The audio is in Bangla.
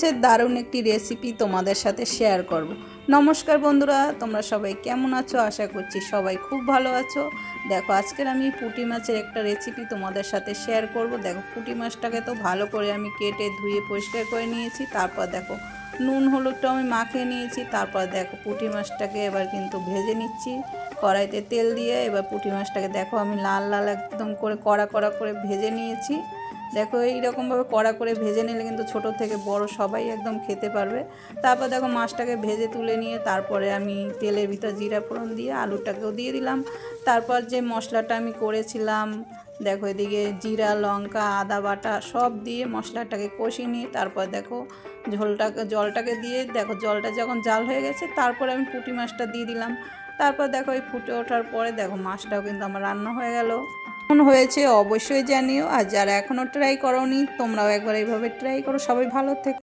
মাছের দারুণ একটি রেসিপি তোমাদের সাথে শেয়ার করব। নমস্কার বন্ধুরা, তোমরা সবাই কেমন আছো? আশা করছি সবাই খুব ভালো আছো। দেখো, আজকের আমি পুঁটি মাছের একটা রেসিপি তোমাদের সাথে শেয়ার করব। দেখো, পুঁটি মাছটাকে তো ভালো করে আমি কেটে ধুয়ে পরিষ্কার করে নিয়েছি। তারপর দেখো নুন হলুদটা আমি মাখিয়ে নিয়েছি। তারপর দেখো পুঁটি মাছটাকে এবার কিন্তু ভেজে নিচ্ছি কড়াইতে তেল দিয়ে। এবার পুঁটি মাছটাকে দেখো আমি লাল লাল একদম করে কড়া কড়া করে ভেজে নিয়েছি। দেখো এইরকমভাবে কড়া করে ভেজে নিলে কিন্তু ছোট থেকে বড় সবাই একদম খেতে পারবে। তারপর দেখো মাছটাকে ভেজে তুলে নিয়ে তারপরে আমি তেলের ভিতর জিরা ফোড়ন দিয়ে আলুটাকেও দিয়ে দিলাম। তারপর যে মশলাটা আমি করেছিলাম, দেখো এদিকে জিরা লঙ্কা আদা বাটা সব দিয়ে মশলাটাকে কষিয়ে নিয়ে তারপর দেখো জলটাকে দিয়ে দেখো জলটা যখন জাল হয়ে গেছে তারপরে আমি পুঁটি মাছটা দিয়ে দিলাম। তারপর দেখো এই ফুটে ওঠার পরে দেখো মাছটাও কিন্তু আমার রান্না হয়ে গেল। কেমন হয়েছে অবশ্যই জানিও। আর যারা এখনও ট্রাই করোনি তোমরাও একবার এইভাবে ট্রাই করো। সবাই ভালো থেকো।